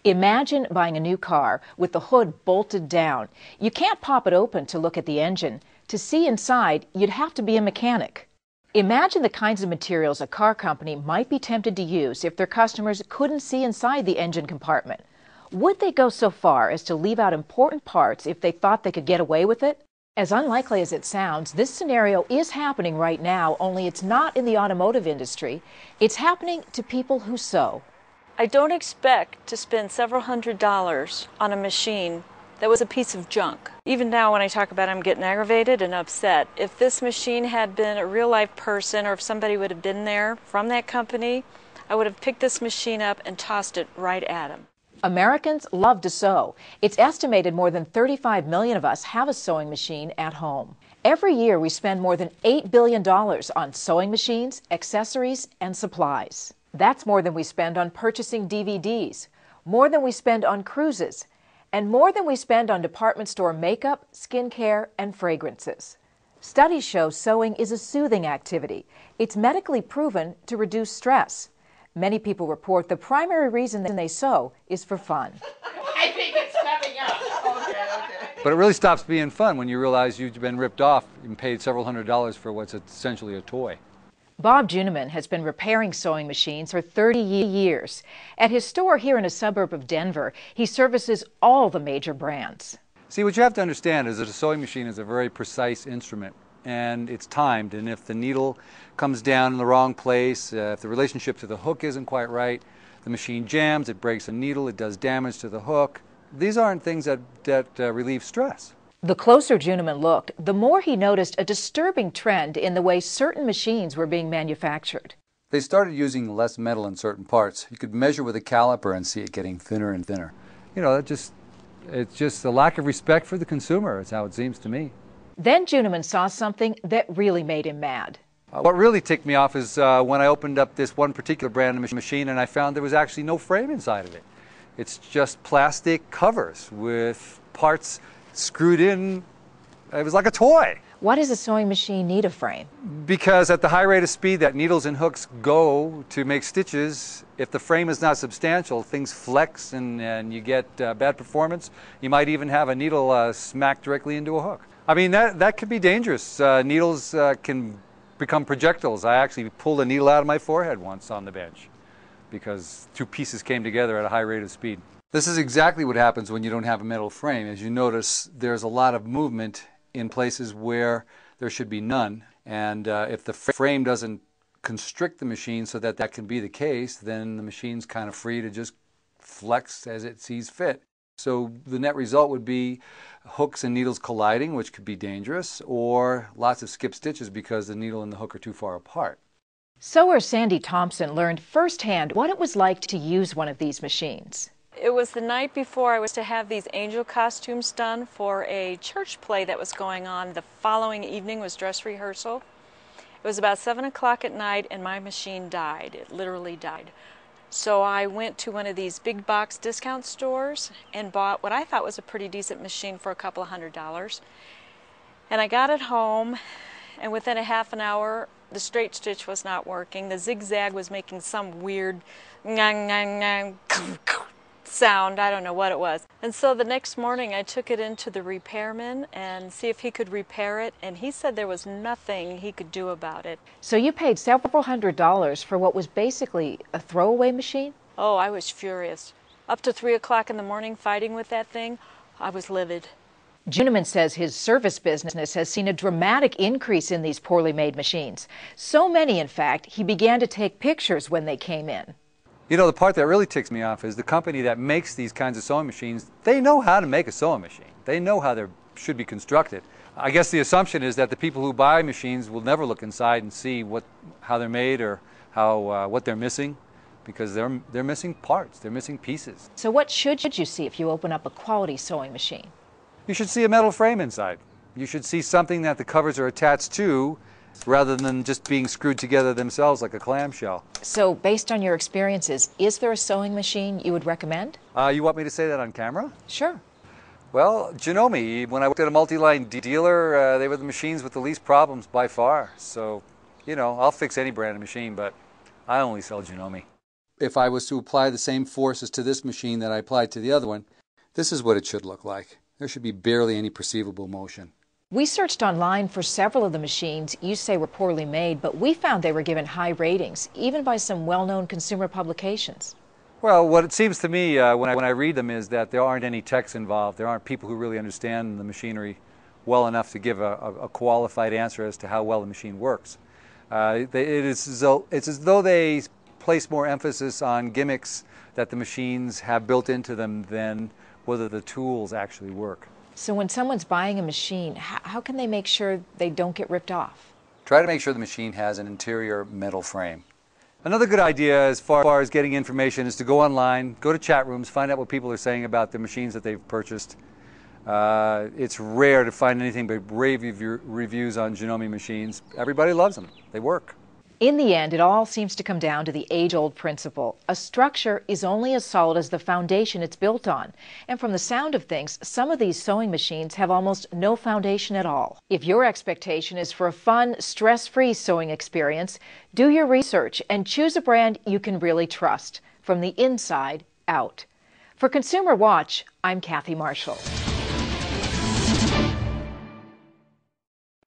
Imagine buying a new car with the hood bolted down. You can't pop it open to look at the engine. To see inside, you'd have to be a mechanic. Imagine the kinds of materials a car company might be tempted to use if their customers couldn't see inside the engine compartment. Would they go so far as to leave out important parts if they thought they could get away with it? As unlikely as it sounds, this scenario is happening right now, only it's not in the automotive industry. It's happening to people who sew. I don't expect to spend several $100s on a machine that was a piece of junk. Even now when I talk about it, I'm getting aggravated and upset. If this machine had been a real life person, or if somebody would have been there from that company, I would have picked this machine up and tossed it right at him. Americans love to sew. It's estimated more than 35 million of us have a sewing machine at home. Every year we spend more than $8 billion on sewing machines, accessories, and supplies. That's more than we spend on purchasing DVDs, more than we spend on cruises, and more than we spend on department store makeup, skincare, and fragrances. Studies show sewing is a soothing activity. It's medically proven to reduce stress. Many people report the primary reason they sew is for fun. I think it's coming up. Okay. But it really stops being fun when you realize you've been ripped off and paid several $100s for what's essentially a toy. Bob Janomen has been repairing sewing machines for 30 years. At his store here in a suburb of Denver, he services all the major brands. See, what you have to understand is that a sewing machine is a very precise instrument, and it's timed. And if the needle comes down in the wrong place, if the relationship to the hook isn't quite right, the machine jams, it breaks a needle, it does damage to the hook. These aren't things that relieve stress. The closer Janomen looked, the more he noticed a disturbing trend in the way certain machines were being manufactured. They started using less metal in certain parts. You could measure with a caliper and see it getting thinner and thinner. You know, it's just a lack of respect for the consumer, is how it seems to me. Then Janomen saw something that really made him mad. What really ticked me off is when I opened up this one particular brand of machine and I found there was actually no frame inside of it. It's just plastic covers with parts screwed in. It was like a toy. Why does a sewing machine need a frame? Because at the high rate of speed that needles and hooks go to make stitches, if the frame is not substantial, things flex and you get bad performance. You might even have a needle smack directly into a hook. I mean, that could be dangerous. Needles can become projectiles. I actually pulled a needle out of my forehead once on the bench because two pieces came together at a high rate of speed. This is exactly what happens when you don't have a metal frame. As you notice, there's a lot of movement in places where there should be none. And if the frame doesn't constrict the machine so that that can be the case, then the machine's kind of free to just flex as it sees fit. So the net result would be hooks and needles colliding, which could be dangerous, or lots of skip stitches because the needle and the hook are too far apart. Sewer Sandy Thompson learned firsthand what it was like to use one of these machines. It was the night before I was to have these angel costumes done for a church play that was going on. The following evening was dress rehearsal. It was about 7 o'clock at night and my machine died. It literally died. So I went to one of these big box discount stores and bought what I thought was a pretty decent machine for a couple of $100s. And I got it home, and within a half an hour the straight stitch was not working. The zigzag was making some weird sound. I don't know what it was. And so the next morning I took it into the repairman and see if he could repair it, and he said there was nothing he could do about it. So you paid several $100s for what was basically a throwaway machine? Oh, I was furious. Up to 3 o'clock in the morning fighting with that thing, I was livid. Janomen says his service business has seen a dramatic increase in these poorly made machines. So many, in fact, he began to take pictures when they came in. You know, the part that really ticks me off is the company that makes these kinds of sewing machines, they know how to make a sewing machine. They know how they should be constructed. I guess the assumption is that the people who buy machines will never look inside and see how they're made or what they're missing, because they're missing parts, they're missing pieces. So what should you see if you open up a quality sewing machine? You should see a metal frame inside. You should see something that the covers are attached to, rather than just being screwed together themselves like a clamshell. So, based on your experiences, is there a sewing machine you would recommend? You want me to say that on camera? Sure. Well, Janome, when I worked at a multi-line dealer, they were the machines with the least problems by far. So, you know, I'll fix any brand of machine, but I only sell Janome. if I was to apply the same forces to this machine that I applied to the other one, this is what it should look like. There should be barely any perceivable motion. We searched online for several of the machines you say were poorly made, but we found they were given high ratings, even by some well-known consumer publications. Well, what it seems to me when I read them is that there aren't any techs involved. There aren't people who really understand the machinery well enough to give a qualified answer as to how well the machine works. It's as though they place more emphasis on gimmicks that the machines have built into them than whether the tools actually work. So when someone's buying a machine, how can they make sure they don't get ripped off? Try to make sure the machine has an interior metal frame. Another good idea as far as getting information is to go online, go to chat rooms, find out what people are saying about the machines that they've purchased. It's rare to find anything but rave reviews on Janome machines. Everybody loves them. They work. In the end, it all seems to come down to the age-old principle. A structure is only as solid as the foundation it's built on. And from the sound of things, some of these sewing machines have almost no foundation at all. If your expectation is for a fun, stress-free sewing experience, do your research and choose a brand you can really trust, from the inside out. For Consumer Watch, I'm Kathy Marshall.